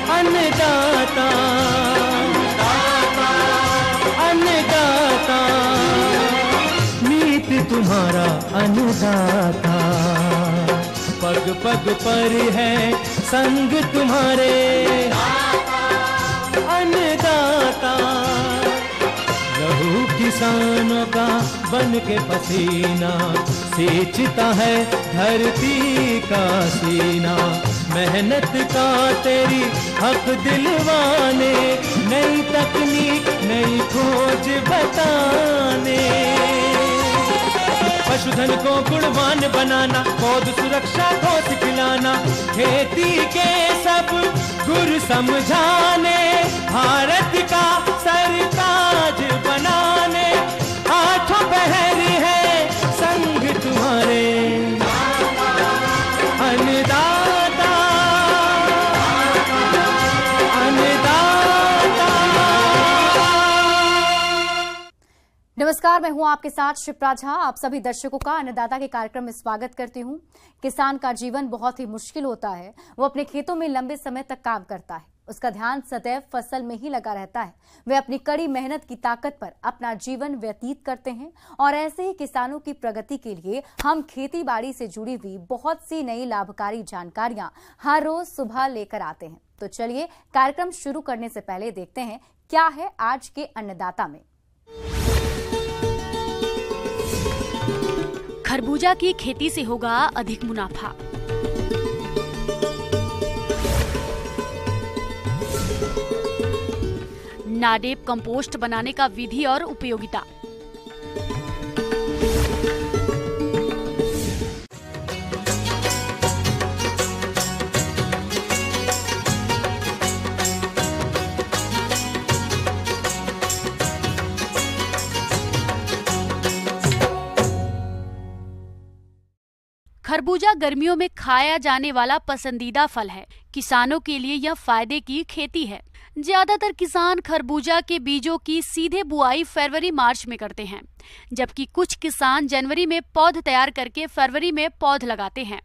अन्नदाता, अन्नदाता, मीत तुम्हारा अन्नदाता, पग पग पर है संग तुम्हारे अन्नदाता। लहू किसानों का बन के पसीना सींचता है धरती का सीना, मेहनत का तेरी हक दिलवाने, नई तकनीक नई खोज बताने। पशुधन को गुणवान बनाना, पौध सुरक्षा को सिखलाना, खेती के सब गुर समझाने, भारत का सरताज बनाने, आठों पहर है संग तुम्हारे अन्नदाता, अन्नदाता। नमस्कार, मैं हूं आपके साथ शिप्रा झा। आप सभी दर्शकों का अन्नदाता के कार्यक्रम में स्वागत करती हूं। किसान का जीवन बहुत ही मुश्किल होता है। वो अपने खेतों में लंबे समय तक काम करता है, उसका ध्यान सदैव फसल में ही लगा रहता है। वे अपनी कड़ी मेहनत की ताकत पर अपना जीवन व्यतीत करते हैं और ऐसे ही किसानों की प्रगति के लिए हम खेती बाड़ी से जुड़ी हुई बहुत सी नई लाभकारी जानकारियां हर रोज सुबह लेकर आते हैं। तो चलिए कार्यक्रम शुरू करने से पहले देखते हैं क्या है आज के अन्नदाता में। खरबूजा की खेती से होगा अधिक मुनाफा। नाडेप कंपोस्ट बनाने का विधि और उपयोगिता। खरबूजा गर्मियों में खाया जाने वाला पसंदीदा फल है। किसानों के लिए यह फायदे की खेती है। ज्यादातर किसान खरबूजा के बीजों की सीधे बुआई फरवरी मार्च में करते हैं, जबकि कुछ किसान जनवरी में पौध तैयार करके फरवरी में पौध लगाते हैं,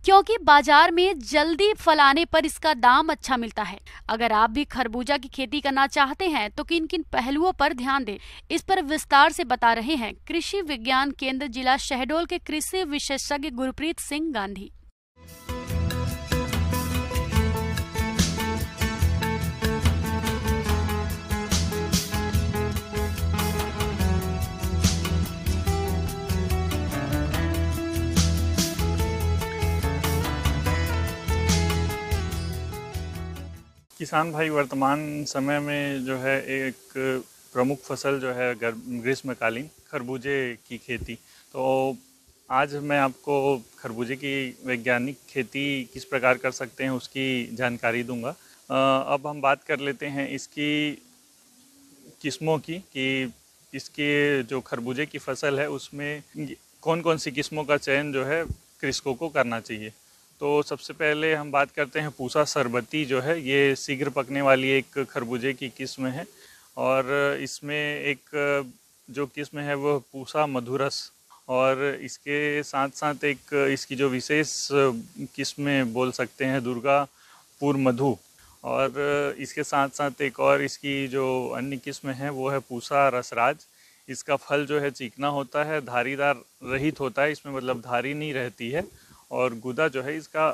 क्योंकि बाजार में जल्दी फल आने पर इसका दाम अच्छा मिलता है। अगर आप भी खरबूजा की खेती करना चाहते हैं तो किन किन पहलुओं पर ध्यान दें, इस पर विस्तार से बता रहे हैं कृषि विज्ञान केंद्र जिला शहडोल के कृषि विशेषज्ञ गुरप्रीत सिंह गांधी। किसान भाई, वर्तमान समय में जो है एक प्रमुख फसल जो है ग्रीष्मकालीन खरबूजे की खेती। तो आज मैं आपको खरबूजे की वैज्ञानिक खेती किस प्रकार कर सकते हैं उसकी जानकारी दूंगा। अब हम बात कर लेते हैं इसकी किस्मों की, कि इसके जो खरबूजे की फसल है उसमें कौन कौन सी किस्मों का चयन जो है कृषकों को करना चाहिए। तो सबसे पहले हम बात करते हैं पूसा सरबती जो है, ये शीघ्र पकने वाली एक खरबूजे की किस्म है और इसमें एक जो किस्म है वो पूसा मधुरस, और इसके साथ साथ एक इसकी जो विशेष किस्में बोल सकते हैं दुर्गापुर मधु, और इसके साथ साथ एक और इसकी जो अन्य किस्म है वो है पूसा रसराज। इसका फल जो है चिकना होता है, धारीदार रहित होता है, इसमें मतलब धारी नहीं रहती है, और गुदा जो है इसका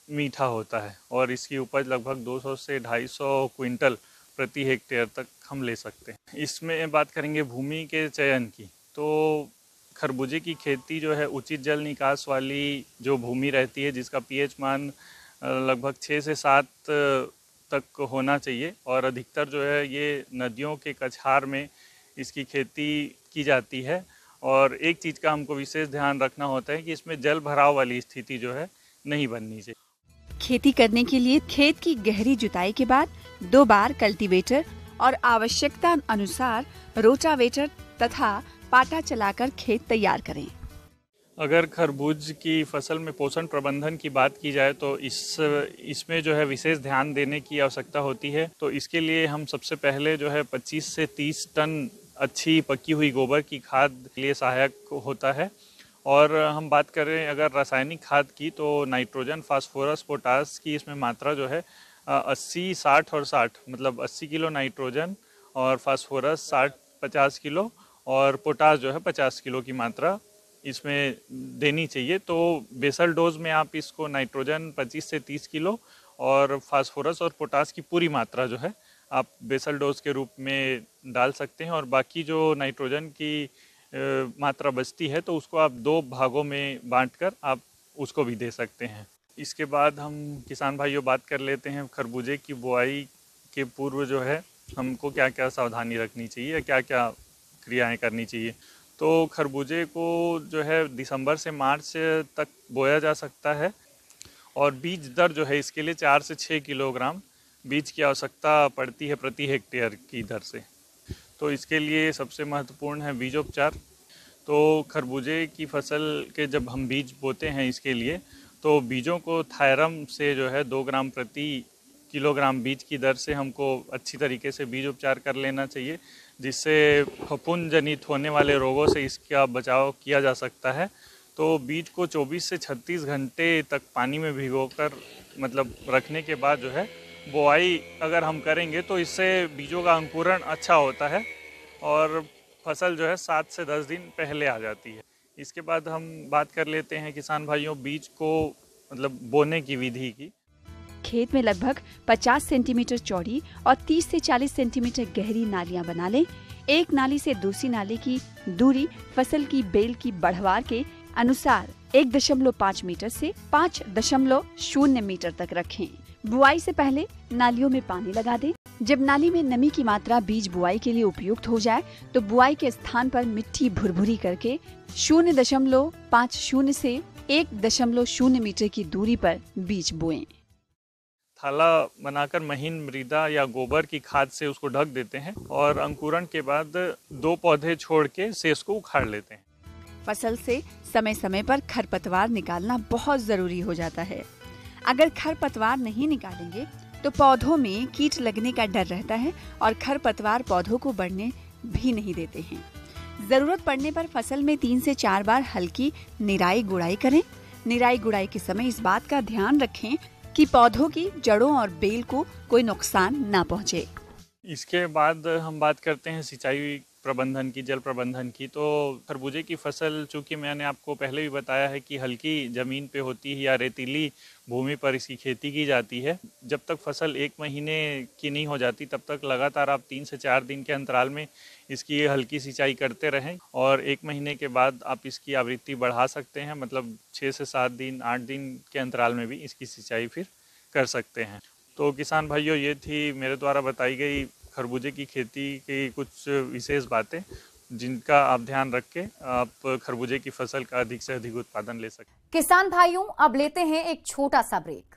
मीठा होता है, और इसकी उपज लगभग 200 से 250 क्विंटल प्रति हेक्टेयर तक हम ले सकते हैं। इसमें बात करेंगे भूमि के चयन की, तो खरबूजे की खेती जो है उचित जल निकास वाली जो भूमि रहती है, जिसका पीएच मान लगभग 6 से 7 तक होना चाहिए, और अधिकतर जो है ये नदियों के कछार में इसकी खेती की जाती है। और एक चीज़ का हमको विशेष ध्यान रखना होता है कि इसमें जल भराव वाली स्थिति जो है नहीं बननी चाहिए। खेती करने के लिए खेत की गहरी जुताई के बाद 2 बार कल्टीवेटर और आवश्यकता अनुसार रोटावेटर तथा पाटा चलाकर खेत तैयार करें। अगर खरबूज की फसल में पोषण प्रबंधन की बात की जाए तो इसमें जो है विशेष ध्यान देने की आवश्यकता होती है। तो इसके लिए हम सबसे पहले जो है 25 से 30 टन अच्छी पकी हुई गोबर की खाद के लिए सहायक होता है, और हम बात करें अगर रासायनिक खाद की, तो नाइट्रोजन, फास्फोरस, पोटास की इसमें मात्रा जो है 80, 60 और 60, मतलब 80 किलो नाइट्रोजन और फास्फोरस 50 किलो और पोटास जो है 50 किलो की मात्रा इसमें देनी चाहिए। तो बेसल डोज में आप इसको नाइट्रोजन 25 से 30 किलो और फास्फोरस और पोटास की पूरी मात्रा जो है आप बेसल डोज के रूप में डाल सकते हैं। और बाकी जो नाइट्रोजन की मात्रा बचती है तो उसको आप 2 भागों में बांटकर आप उसको भी दे सकते हैं। इसके बाद हम किसान भाइयों बात कर लेते हैं खरबूजे की बुआई के पूर्व जो है हमको क्या क्या सावधानी रखनी चाहिए, क्या क्या क्रियाएं करनी चाहिए। तो खरबूजे को जो है दिसंबर से मार्च तक बोया जा सकता है और बीज दर जो है इसके लिए 4 से 6 किलोग्राम बीज की आवश्यकता पड़ती है प्रति हेक्टेयर की दर से। तो इसके लिए सबसे महत्वपूर्ण है बीजोपचार। तो खरबूजे की फसल के जब हम बीज बोते हैं इसके लिए तो बीजों को थायरम से जो है 2 ग्राम प्रति किलोग्राम बीज की दर से हमको अच्छी तरीके से बीज उपचार कर लेना चाहिए, जिससे फफूंद जनित होने वाले रोगों से इसका बचाव किया जा सकता है। तो बीज को 24 से 36 घंटे तक पानी में भिगोकर मतलब रखने के बाद जो है बुआई अगर हम करेंगे तो इससे बीजों का अंकुरण अच्छा होता है और फसल जो है 7 से 10 दिन पहले आ जाती है। इसके बाद हम बात कर लेते हैं किसान भाइयों बीज को मतलब बोने की विधि की। खेत में लगभग 50 सेंटीमीटर चौड़ी और 30 से 40 सेंटीमीटर गहरी नालियां बना लें। एक नाली से दूसरी नाली की दूरी फसल की बेल की बढ़वार के अनुसार 1.5 मीटर से 5.0 मीटर तक रखें। बुआई से पहले नालियों में पानी लगा दें। जब नाली में नमी की मात्रा बीज बुआई के लिए उपयुक्त हो जाए तो बुआई के स्थान पर मिट्टी भुरभुरी करके 0.50 से 1.0 मीटर की दूरी पर बीज बोएं। थाला बनाकर महीन मृदा या गोबर की खाद से उसको ढक देते हैं और अंकुरण के बाद 2 पौधे छोड़ के शेष को उखाड़ लेते हैं। फसल से समय समय पर खरपतवार निकालना बहुत जरूरी हो जाता है। अगर खरपतवार नहीं निकालेंगे तो पौधों में कीट लगने का डर रहता है और खरपतवार पौधों को बढ़ने भी नहीं देते हैं। जरूरत पड़ने पर फसल में 3 से 4 बार हल्की निराई गुड़ाई करें। निराई गुड़ाई के समय इस बात का ध्यान रखें कि पौधों की जड़ों और बेल को कोई नुकसान ना पहुंचे। इसके बाद हम बात करते हैं सिंचाई प्रबंधन की, जल प्रबंधन की। तो खरबूजे की फसल चूँकि मैंने आपको पहले भी बताया है कि हल्की ज़मीन पे होती है या रेतीली भूमि पर इसकी खेती की जाती है। जब तक फसल 1 महीने की नहीं हो जाती तब तक लगातार आप 3 से 4 दिन के अंतराल में इसकी हल्की सिंचाई करते रहें और 1 महीने के बाद आप इसकी आवृत्ति बढ़ा सकते हैं, मतलब 6 से 7 दिन 8 दिन के अंतराल में भी इसकी सिंचाई फिर कर सकते हैं। तो किसान भाइयों ये थी मेरे द्वारा बताई गई खरबूजे की खेती की कुछ विशेष बातें जिनका आप ध्यान रख के आप खरबूजे की फसल का अधिक से अधिक उत्पादन ले सकते। किसान भाइयों अब लेते हैं एक छोटा सा ब्रेक।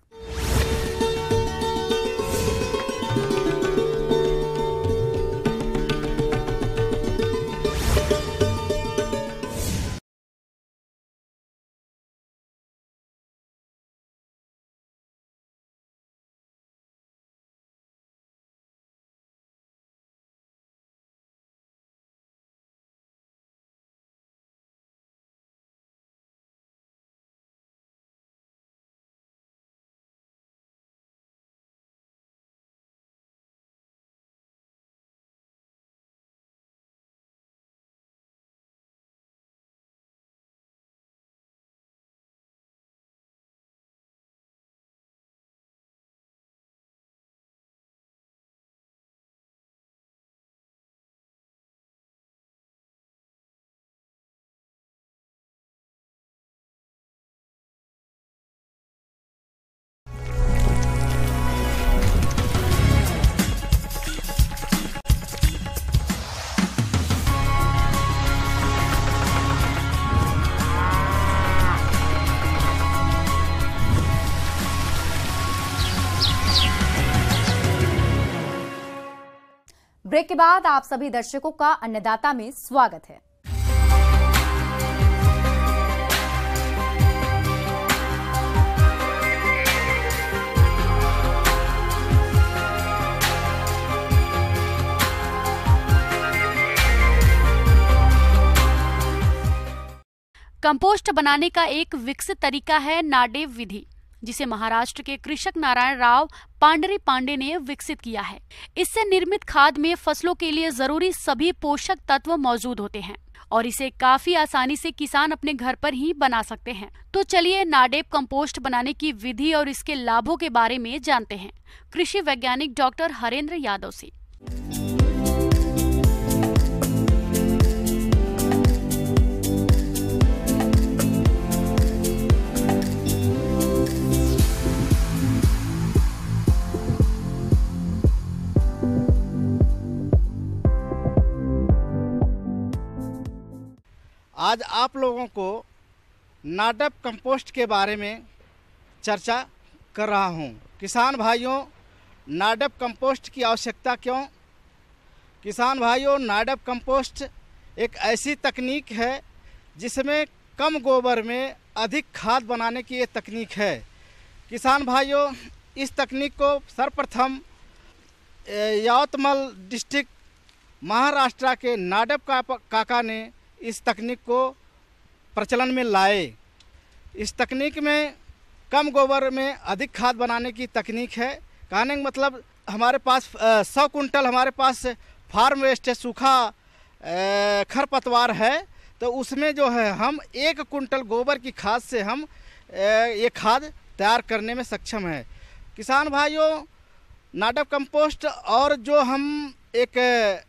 ब्रेक के बाद आप सभी दर्शकों का अन्नदाता में स्वागत है। कंपोस्ट बनाने का एक विकसित तरीका है नाडेप विधि, जिसे महाराष्ट्र के कृषक नारायण राव पांडरी पांडे ने विकसित किया है। इससे निर्मित खाद में फसलों के लिए जरूरी सभी पोषक तत्व मौजूद होते हैं और इसे काफी आसानी से किसान अपने घर पर ही बना सकते हैं। तो चलिए नाडेप कंपोस्ट बनाने की विधि और इसके लाभों के बारे में जानते हैं कृषि वैज्ञानिक डॉक्टर हरेंद्र यादव से। आज आप लोगों को नाडेप कंपोस्ट के बारे में चर्चा कर रहा हूं। किसान भाइयों, नाडेप कंपोस्ट की आवश्यकता क्यों? किसान भाइयों, नाडेप कंपोस्ट एक ऐसी तकनीक है जिसमें कम गोबर में अधिक खाद बनाने की ये तकनीक है। किसान भाइयों, इस तकनीक को सर्वप्रथम यावतमल डिस्ट्रिक्ट महाराष्ट्र के नाडेप काका ने इस तकनीक को प्रचलन में लाए। इस तकनीक में कम गोबर में अधिक खाद बनाने की तकनीक है। कहने का मतलब हमारे पास 100 कुंटल हमारे पास फार्म वेस्ट है, सूखा खरपतवार है, तो उसमें जो है हम 1 कुंटल गोबर की खाद से हम ये खाद तैयार करने में सक्षम है। किसान भाइयों, नाडेप कंपोस्ट और जो हम एक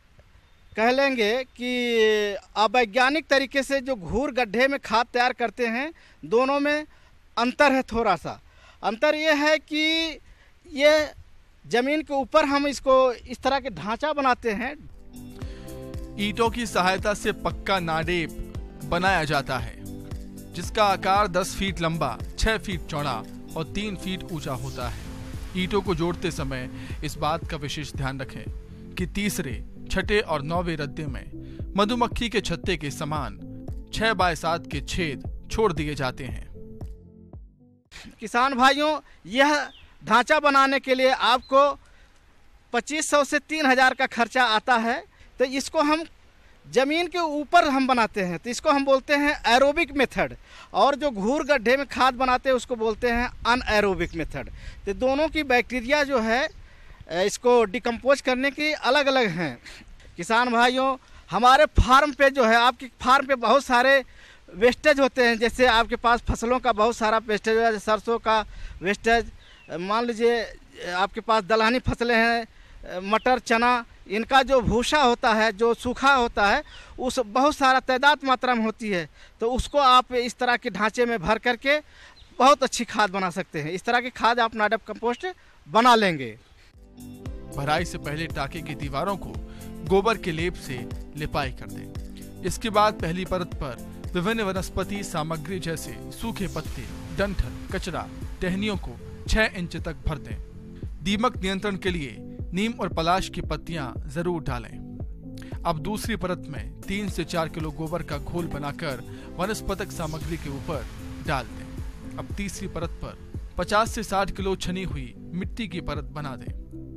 कह लेंगे कि अवैज्ञानिक तरीके से जो घूर गड्ढे में खाद तैयार करते हैं, दोनों में अंतर है। थोड़ा सा अंतर ये है कि ये ज़मीन के ऊपर हम इसको इस तरह के ढांचा बनाते हैं। ईंटों की सहायता से पक्का नाडेप बनाया जाता है, जिसका आकार 10 फीट लंबा, 6 फीट चौड़ा और 3 फीट ऊंचा होता है। ईंटों को जोड़ते समय इस बात का विशेष ध्यान रखें कि तीसरे, छठे और 9वें रद्दे में मधुमक्खी के छत्ते के समान 6 बाय 7 के छेद छोड़ दिए जाते हैं। किसान भाइयों, यह ढांचा बनाने के लिए आपको 2500 से 3000 का खर्चा आता है। तो इसको हम जमीन के ऊपर हम बनाते हैं, तो इसको हम बोलते हैं एरोबिक मेथड, और जो घूर गड्ढे में खाद बनाते हैं उसको बोलते हैं अनएरोबिक मेथड। तो दोनों की बैक्टीरिया जो है इसको डिकम्पोज करने की अलग अलग हैं। किसान भाइयों, हमारे फार्म पे जो है, आपके फार्म पे बहुत सारे वेस्टेज होते हैं। जैसे आपके पास फसलों का बहुत सारा वेस्टेज है, सरसों का वेस्टेज, मान लीजिए आपके पास दलहनी फसलें हैं, मटर, चना, इनका जो भूसा होता है, जो सूखा होता है, उस बहुत सारा तादाद मात्रा में होती है। तो उसको आप इस तरह के ढांचे में भर करके बहुत अच्छी खाद बना सकते हैं। इस तरह की खाद आप नाडेप कंपोस्ट बना लेंगे। भराई से पहले टाके की दीवारों को गोबर के लेप से लिपाई कर दें। इसके बाद पहली परत पर विभिन्न वनस्पति सामग्री जैसे सूखे पत्ते, डंठल, कचरा, टहनियों को 6 इंच तक भर दें। दीमक नियंत्रण के लिए नीम और पलाश की पत्तियां जरूर डालें। अब दूसरी परत में 3 से 4 किलो गोबर का घोल बनाकर वनस्पतिक सामग्री के ऊपर डाल दें। अब तीसरी परत पर 50 से 60 किलो छनी हुई मिट्टी की परत बना दें।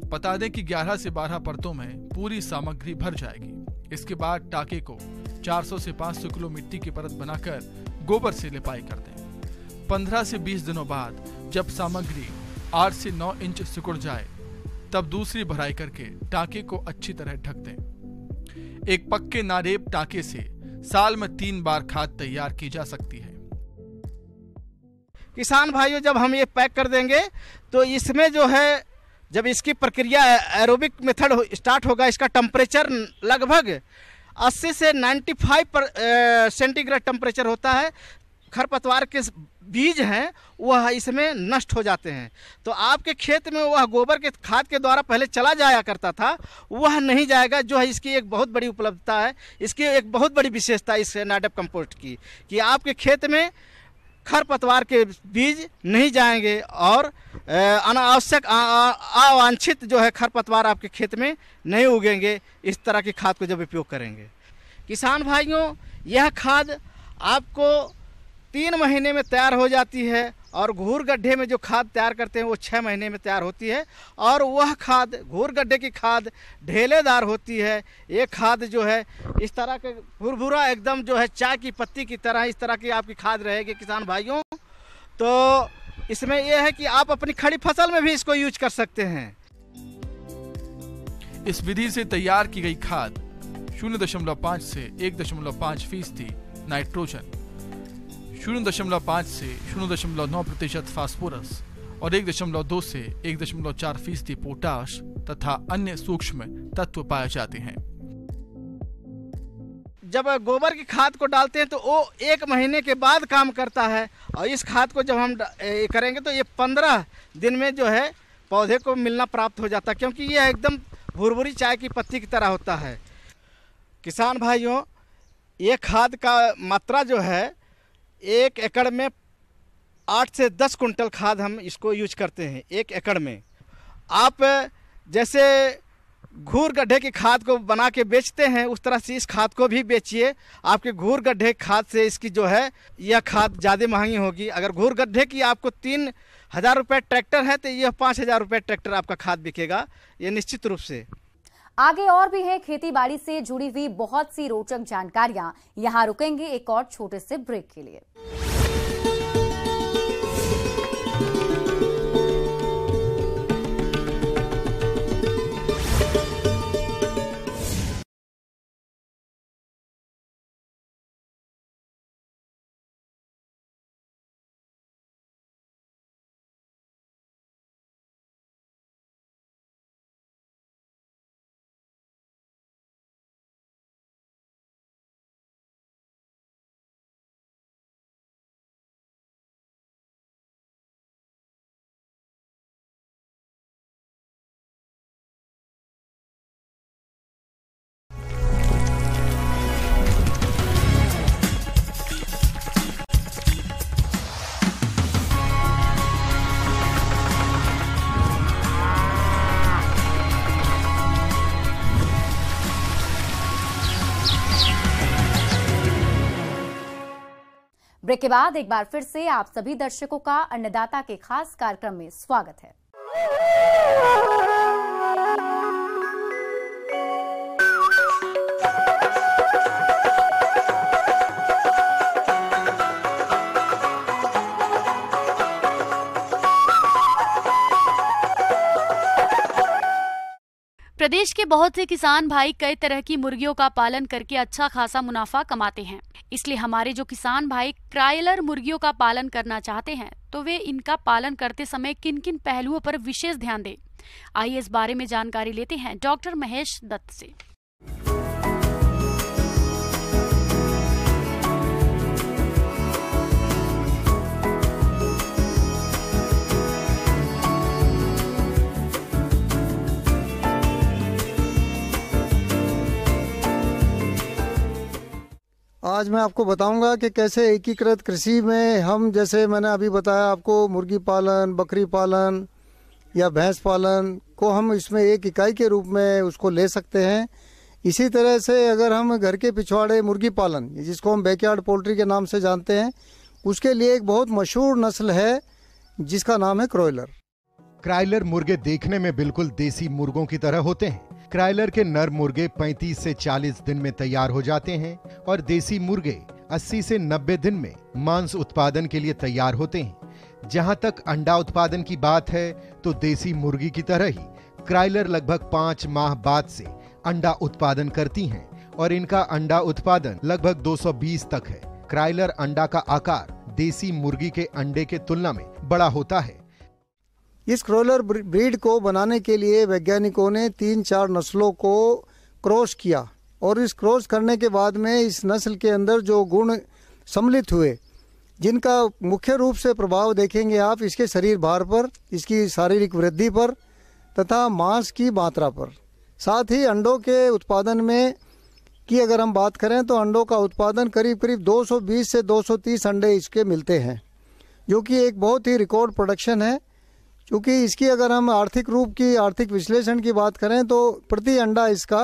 बता दें कि 11 से 12 परतों में पूरी सामग्री भर जाएगी। इसके बाद टाके को 400 से 500 किलो मिट्टी की परत बनाकर गोबर से लिपाई कर दें। 15 से 20 दिनों बाद जब सामग्री 8 से 9 इंच सिकुड़ जाए, तब दूसरी भराई करके टाके को अच्छी तरह ढक दें। एक पक्के नाडेप टाके से साल में 3 बार खाद तैयार की जा सकती है। किसान भाइयों, जब हम ये पैक कर देंगे तो इसमें जो है, जब इसकी प्रक्रिया एरोबिक मेथड स्टार्ट होगा, इसका टेम्परेचर लगभग 80 से 95 सेंटीग्रेड टेम्परेचर होता है। खरपतवार के बीज हैं वह इसमें नष्ट हो जाते हैं। तो आपके खेत में वह गोबर के खाद के द्वारा पहले चला जाया करता था, वह नहीं जाएगा, जो है इसकी एक बहुत बड़ी उपलब्धता है। इसकी एक बहुत बड़ी विशेषता इस नाडेप कंपोस्ट की कि आपके खेत में खरपतवार के बीज नहीं जाएंगे और अनावश्यक अवांछित जो है खरपतवार आपके खेत में नहीं उगेंगे, इस तरह की खाद को जब उपयोग करेंगे। किसान भाइयों, यह खाद आपको 3 महीने में तैयार हो जाती है और घूर गड्ढे में जो खाद तैयार करते हैं वो 6 महीने में तैयार होती है। और वह खाद, घूर गड्ढे की खाद ढेलेदार होती है। ये खाद जो है इस तरह के भुरभुरा एकदम जो है चाय की पत्ती की तरह इस तरह की आपकी खाद रहेगी किसान भाइयों। तो इसमें यह है कि आप अपनी खड़ी फसल में भी इसको यूज कर सकते हैं। इस विधि से तैयार की गई खाद 0.5 से 1.5% नाइट्रोजन, 0.5 से 0.9% फास्फोरस और 1.2 से 1.4% पोटाश तथा अन्य सूक्ष्म तत्व पाए जाते हैं। जब गोबर की खाद को डालते हैं तो वो 1 महीने के बाद काम करता है। और इस खाद को जब हम करेंगे तो ये 15 दिन में जो है पौधे को मिलना प्राप्त हो जाता है, क्योंकि ये एकदम भुरभुरी चाय की पत्ती की तरह होता है। किसान भाइयों, ये खाद का मात्रा जो है 1 एकड़ में 8 से 10 कुंटल खाद हम इसको यूज करते हैं 1 एकड़ में। आप जैसे घूर गड्ढे की खाद को बना के बेचते हैं उस तरह से इस खाद को भी बेचिए। आपके घूर गड्ढे खाद से इसकी जो है यह खाद ज़्यादा महंगी होगी। अगर घूर गड्ढे की आपको 3,000 रुपये ट्रैक्टर है तो यह 5,000 रुपये ट्रैक्टर आपका खाद बिकेगा, ये निश्चित रूप से। आगे और भी है खेती बाड़ी से जुड़ी हुई बहुत सी रोचक जानकारियां। यहाँ रुकेंगे एक और छोटे से ब्रेक के लिए। ब्रेक के बाद एक बार फिर से आप सभी दर्शकों का अन्नदाता के खास कार्यक्रम में स्वागत है। प्रदेश के बहुत से किसान भाई कई तरह की मुर्गियों का पालन करके अच्छा खासा मुनाफा कमाते हैं। इसलिए हमारे जो किसान भाई क्रायलर मुर्गियों का पालन करना चाहते हैं तो वे इनका पालन करते समय किन किन पहलुओं पर विशेष ध्यान दें, आइए इस बारे में जानकारी लेते हैं डॉक्टर महेश दत्त से। आज मैं आपको बताऊंगा कि कैसे एकीकृत कृषि में हम, जैसे मैंने अभी बताया आपको, मुर्गी पालन, बकरी पालन या भैंस पालन को हम इसमें एक इकाई के रूप में उसको ले सकते हैं। इसी तरह से अगर हम घर के पिछवाड़े मुर्गी पालन, जिसको हम बैकयार्ड पोल्ट्री के नाम से जानते हैं, उसके लिए एक बहुत मशहूर नस्ल है जिसका नाम है क्रायलर। क्रायलर मुर्गे देखने में बिल्कुल देसी मुर्गों की तरह होते हैं। क्रायलर के नर मुर्गे 35 से 40 दिन में तैयार हो जाते हैं और देसी मुर्गे 80 से 90 दिन में मांस उत्पादन के लिए तैयार होते हैं। जहां तक अंडा उत्पादन की बात है तो देसी मुर्गी की तरह ही क्रायलर लगभग 5 माह बाद से अंडा उत्पादन करती हैं और इनका अंडा उत्पादन लगभग 220 तक है। क्रायलर अंडा का आकार देसी मुर्गी के अंडे के तुलना में बड़ा होता है। इस क्रायलर ब्रीड को बनाने के लिए वैज्ञानिकों ने 3-4 नस्लों को क्रॉस किया और इस क्रॉस करने के बाद में इस नस्ल के अंदर जो गुण सम्मिलित हुए, जिनका मुख्य रूप से प्रभाव देखेंगे आप इसके शरीर भार पर, इसकी शारीरिक वृद्धि पर तथा मांस की मात्रा पर। साथ ही अंडों के उत्पादन में की अगर हम बात करें तो अंडों का उत्पादन करीब करीब 220 से 230 अंडे इसके मिलते हैं, जो कि एक बहुत ही रिकॉर्ड प्रोडक्शन है। क्योंकि इसकी अगर हम आर्थिक विश्लेषण की बात करें तो प्रति अंडा इसका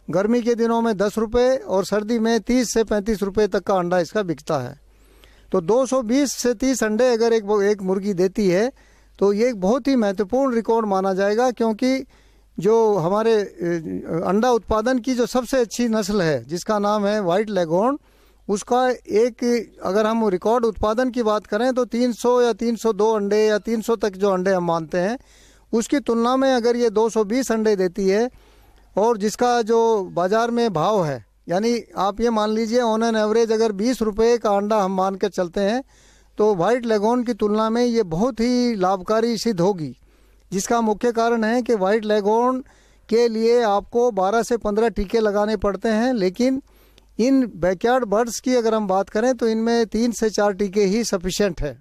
गर्मी के दिनों में 10 रुपये और सर्दी में 30 से 35 रुपये तक का अंडा इसका बिकता है। तो 220 से 30 अंडे अगर एक मुर्गी देती है तो ये एक बहुत ही महत्वपूर्ण रिकॉर्ड माना जाएगा, क्योंकि जो हमारे अंडा उत्पादन की जो सबसे अच्छी नस्ल है जिसका नाम है वाइट लेगोर्न, उसका एक अगर हम रिकॉर्ड उत्पादन की बात करें तो 300 या 302 अंडे या 300 तक जो अंडे हम मानते हैं, उसकी तुलना में अगर ये 220 अंडे देती है और जिसका जो बाज़ार में भाव है, यानी आप ये मान लीजिए ऑन एन एवरेज अगर 20 रुपये का अंडा हम मान कर चलते हैं तो वाइट लेगोर्न की तुलना में ये बहुत ही लाभकारी सिद्ध होगी। जिसका मुख्य कारण है कि वाइट लेगोर्न के लिए आपको 12 से 15 टीके लगाने पड़ते हैं, लेकिन इन बैकयार्ड बर्ड्स की अगर हम बात करें तो इनमें 3 से 4 टीके ही सफिशिएंट है।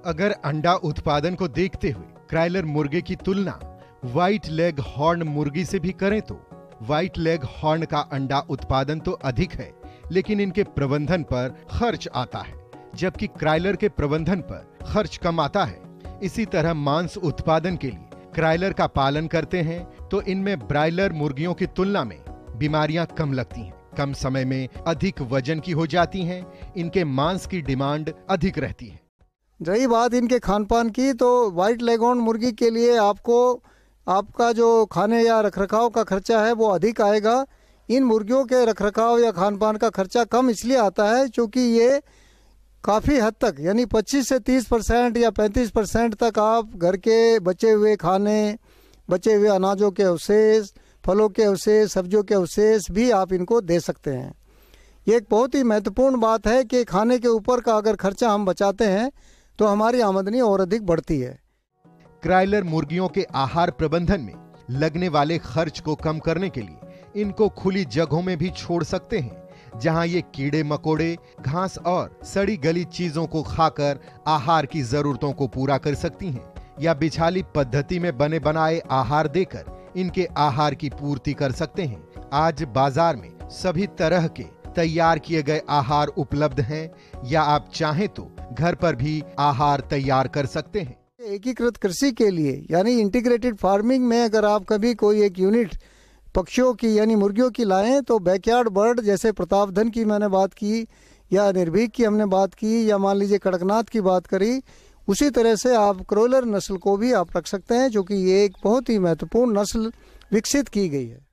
अगर अंडा उत्पादन को देखते हुए क्राइलर मुर्गे की तुलना व्हाइट लेग हॉर्न मुर्गी से भी करें तो व्हाइट लेग हॉर्न का अंडा उत्पादन तो अधिक है, लेकिन इनके प्रबंधन पर खर्च आता है, जबकि क्राइलर के प्रबंधन पर खर्च कम आता है। इसी तरह मांस उत्पादन के लिए क्राइलर का पालन करते हैं तो इनमें ब्रायलर मुर्गियों की तुलना में बीमारियां कम लगती हैं, कम समय में अधिक वजन की हो जाती हैं, इनके मांस की डिमांड अधिक रहती है। रही बात इनके खान पान की, तो वाइट लेगोर्न मुर्गी के लिए आपका जो खाने या रखरखाव का खर्चा है वो अधिक आएगा। इन मुर्गियों के रखरखाव या खान पान का खर्चा कम इसलिए आता है क्योंकि ये काफ़ी हद तक यानी 25 से 30% या 35% तक आप घर के बचे हुए खाने, बचे हुए अनाजों के अवशेष, फलों के अवशेष, सब्जियों के अवशेष भी आप इनको दे सकते हैं। ये एक बहुत ही महत्वपूर्ण बात है कि खाने के ऊपर का अगर खर्चा हम बचाते हैं तो हमारी आमदनी और अधिक बढ़ती है। क्राइलर मुर्गियों के आहार प्रबंधन में लगने वाले खर्च को कम करने के लिए इनको खुली जगहों में भी छोड़ सकते हैं, जहां ये कीड़े मकोड़े, घास और सड़ी गली चीजों को खाकर आहार की जरूरतों को पूरा कर सकती हैं, या बिछाली पद्धति में बने बनाए आहार देकर इनके आहार की पूर्ति कर सकते हैं। आज बाजार में सभी तरह के तैयार किए गए आहार उपलब्ध हैं, या आप चाहें तो घर पर भी आहार तैयार कर सकते हैं। एकीकृत कृषि के लिए यानी इंटीग्रेटेड फार्मिंग में अगर आप कभी कोई एक यूनिट पक्षियों की यानी मुर्गियों की लाएं तो बैकयार्ड बर्ड जैसे प्रतापधन की मैंने बात की या निर्भीक की हमने बात की या मान लीजिए कड़कनाथ की बात करी, उसी तरह से आप क्रोलर नस्ल को भी आप रख सकते हैं, जो कि ये एक बहुत ही महत्वपूर्ण नस्ल विकसित की गई है।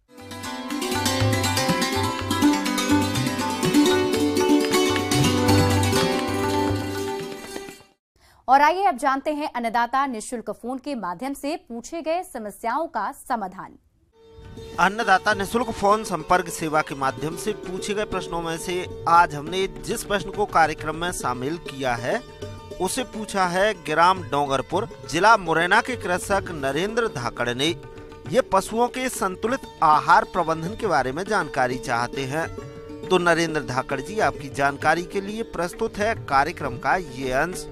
और आइए अब जानते हैं अन्नदाता निःशुल्क फोन के माध्यम से पूछे गए समस्याओं का समाधान। अन्नदाता निःशुल्क फोन संपर्क सेवा के माध्यम से पूछे गए प्रश्नों में से आज हमने जिस प्रश्न को कार्यक्रम में शामिल किया है उसे पूछा है ग्राम डोंगरपुर, जिला मुरैना के कृषक नरेंद्र धाकड़ ने। ये पशुओं के संतुलित आहार प्रबंधन के बारे में जानकारी चाहते हैं। तो नरेंद्र धाकड़ जी, आपकी जानकारी के लिए प्रस्तुत है कार्यक्रम का ये अंश।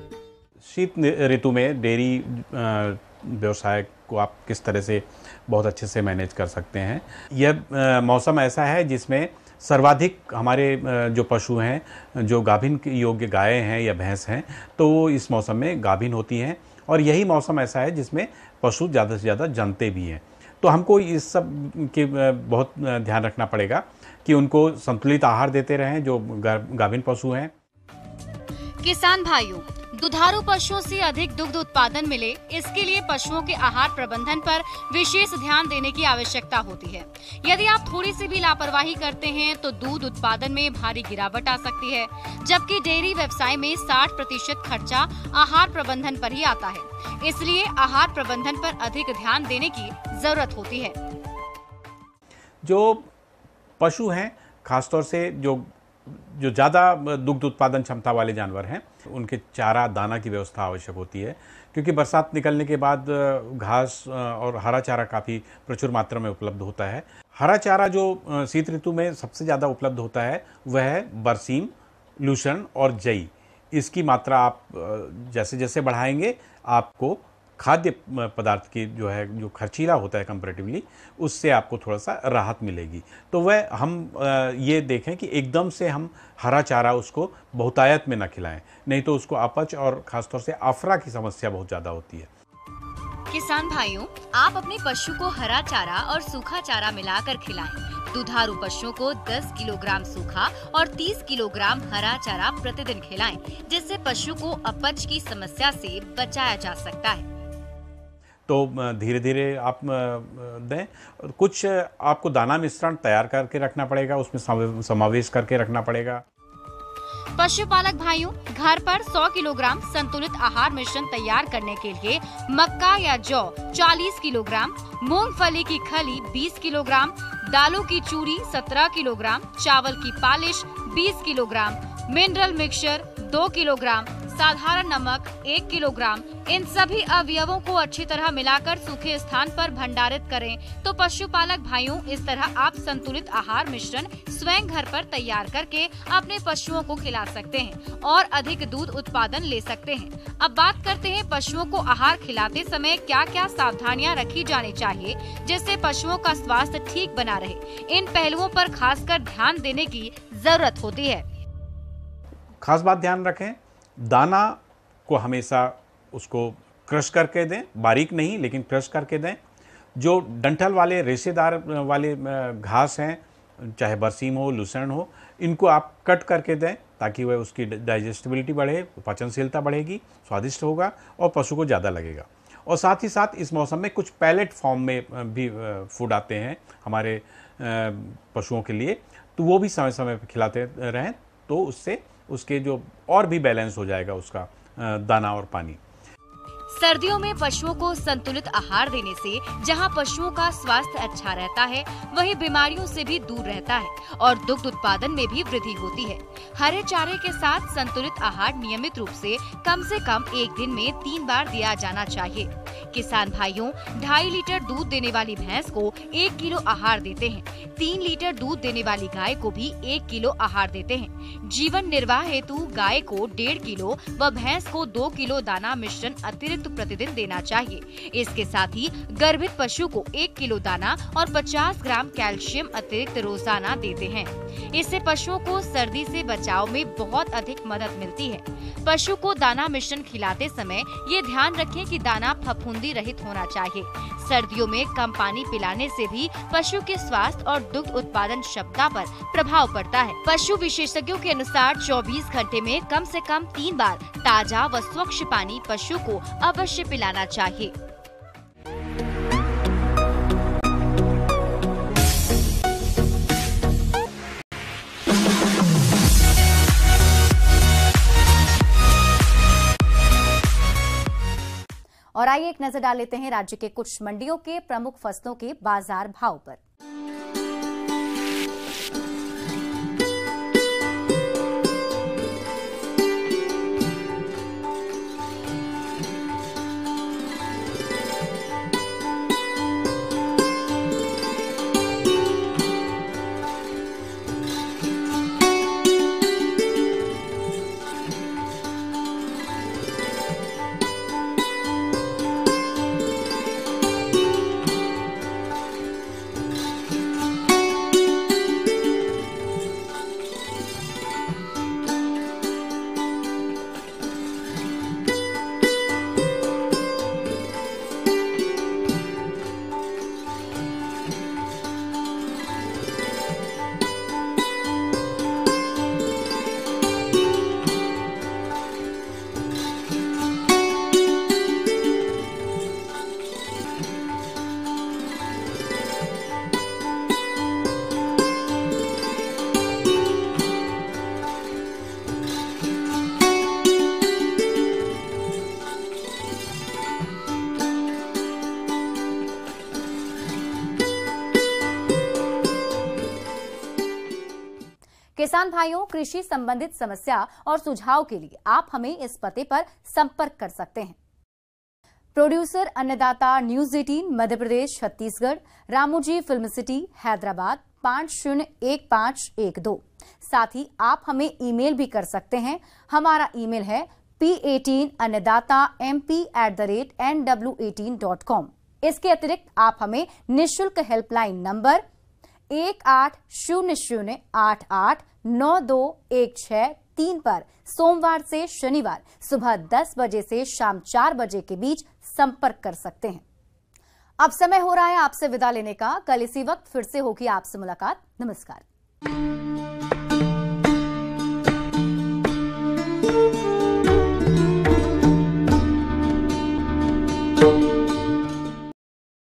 शीत ऋतु में डेयरी व्यवसाय को आप किस तरह से बहुत अच्छे से मैनेज कर सकते हैं। यह मौसम ऐसा है जिसमें सर्वाधिक हमारे जो पशु हैं, जो गाभिन योग्य गायें हैं या भैंस हैं, तो इस मौसम में गाभिन होती हैं, और यही मौसम ऐसा है जिसमें पशु ज़्यादा से ज़्यादा जमते भी हैं। तो हमको इस सब के बहुत ध्यान रखना पड़ेगा कि उनको संतुलित आहार देते रहें जो गाभिन पशु हैं। किसान भाइयों, दुधारू पशुओं से अधिक दुग्ध उत्पादन मिले, इसके लिए पशुओं के आहार प्रबंधन पर विशेष ध्यान देने की आवश्यकता होती है। यदि आप थोड़ी सी भी लापरवाही करते हैं तो दूध उत्पादन में भारी गिरावट आ सकती है, जबकि डेयरी व्यवसाय में 60% खर्चा आहार प्रबंधन पर ही आता है। इसलिए आहार प्रबंधन पर अधिक ध्यान देने की जरूरत होती है। जो पशु हैं, खासतौर से जो ज़्यादा दुग्ध उत्पादन क्षमता वाले जानवर हैं, उनके चारा दाना की व्यवस्था आवश्यक होती है, क्योंकि बरसात निकलने के बाद घास और हरा चारा काफ़ी प्रचुर मात्रा में उपलब्ध होता है। हरा चारा जो शीत ऋतु में सबसे ज़्यादा उपलब्ध होता है वह है बरसीम, लूसर्न और जई। इसकी मात्रा आप जैसे जैसे बढ़ाएंगे आपको खाद्य पदार्थ की जो खर्चीला होता है कंपैरेटिवली, उससे आपको थोड़ा सा राहत मिलेगी। तो वह हम ये देखें कि एकदम से हम हरा चारा उसको बहुतायत में ना खिलाएं, नहीं तो उसको अपच और खासतौर से आफरा की समस्या बहुत ज़्यादा होती है। किसान भाइयों, आप अपने पशु को हरा चारा और सूखा चारा मिलाकर खिलाएं दुधारू पशुओं को 10 किलोग्राम सूखा और 30 किलोग्राम हरा चारा प्रतिदिन खिलाएं, जिससे पशु को अपच की समस्या से बचाया जा सकता है। तो धीरे धीरे आप दें। कुछ आपको दाना मिश्रण तैयार करके रखना पड़ेगा, उसमें समावेश करके रखना पड़ेगा। पशुपालक भाइयों, घर पर 100 किलोग्राम संतुलित आहार मिश्रण तैयार करने के लिए मक्का या जौ 40 किलोग्राम, मूंगफली की खली 20 किलोग्राम, दालों की चूरी 17 किलोग्राम, चावल की polish 20 kilogram, mineral mixture 2 kilogram, साधारण नमक 1 किलोग्राम, इन सभी अवयवों को अच्छी तरह मिलाकर सूखे स्थान पर भंडारित करें। तो पशुपालक भाइयों, इस तरह आप संतुलित आहार मिश्रण स्वयं घर पर तैयार करके अपने पशुओं को खिला सकते हैं और अधिक दूध उत्पादन ले सकते हैं। अब बात करते हैं पशुओं को आहार खिलाते समय क्या क्या सावधानियां रखी जानी चाहिए, जिससे पशुओं का स्वास्थ्य ठीक बना रहे। इन पहलुओं पर खासकर ध्यान देने की जरूरत होती है। खास बात ध्यान रखें, दाना को हमेशा उसको क्रश करके दें, बारीक नहीं लेकिन क्रश करके दें। जो डंठल वाले रेशेदार वाले घास हैं, चाहे बरसीम हो, लूसर्न हो, इनको आप कट करके दें ताकि वह उसकी डाइजेस्टिबिलिटी बढ़े, पाचनशीलता बढ़ेगी, स्वादिष्ट होगा और पशु को ज़्यादा लगेगा। और साथ ही साथ इस मौसम में कुछ पैलेट फॉर्म में भी फूड आते हैं हमारे पशुओं के लिए, तो वो भी समय समय पर खिलाते रहें, तो उससे उसके जो और भी बैलेंस हो जाएगा उसका दाना और पानी। सर्दियों में पशुओं को संतुलित आहार देने से जहां पशुओं का स्वास्थ्य अच्छा रहता है, वहीं बीमारियों से भी दूर रहता है और दुग्ध उत्पादन में भी वृद्धि होती है। हरे चारे के साथ संतुलित आहार नियमित रूप से कम 1 दिन में 3 बार दिया जाना चाहिए। किसान भाइयों, 2.5 लीटर दूध देने वाली भैंस को 1 किलो आहार देते हैं। 3 लीटर दूध देने वाली गाय को भी 1 किलो आहार देते हैं। जीवन निर्वाह हेतु गाय को 1.5 किलो व भैंस को 2 किलो दाना मिश्रण अतिरिक्त प्रतिदिन देना चाहिए। इसके साथ ही गर्भित पशु को 1 किलो दाना और 50 ग्राम कैल्शियम अतिरिक्त रोजाना देते हैं। इससे पशुओं को सर्दी से बचाव में बहुत अधिक मदद मिलती है। पशु को दाना मिश्रण खिलाते समय ये ध्यान रखें कि दाना फफूंदी रहित होना चाहिए। सर्दियों में कम पानी पिलाने से भी पशु के स्वास्थ्य और दुग्ध उत्पादन क्षमता पर प्रभाव पड़ता है। पशु विशेषज्ञों के अनुसार 24 घंटे में कम से कम 3 बार ताजा व स्वच्छ पानी पशु को अवश्य पिलाना चाहिए। और आइए एक नजर डाल लेते हैं राज्य के कुछ मंडियों के प्रमुख फसलों के बाजार भाव पर। किसान भाइयों, कृषि संबंधित समस्या और सुझाव के लिए आप हमें इस पते पर संपर्क कर सकते हैं। प्रोड्यूसर अन्नदाता news 18 Madhya Pradesh Chhattisgarh, Ramoji film city Hyderabad 501512। साथ ही आप हमें ईमेल भी कर सकते हैं। हमारा ईमेल है p18annadatamp@nw18.com। इसके अतिरिक्त आप हमें निःशुल्क हेल्पलाइन नंबर 1800889216 पर सोमवार से शनिवार सुबह 10 बजे से शाम 4 बजे के बीच संपर्क कर सकते हैं। अब समय हो रहा है आपसे विदा लेने का। कल इसी वक्त फिर से होगी आपसे मुलाकात। नमस्कार।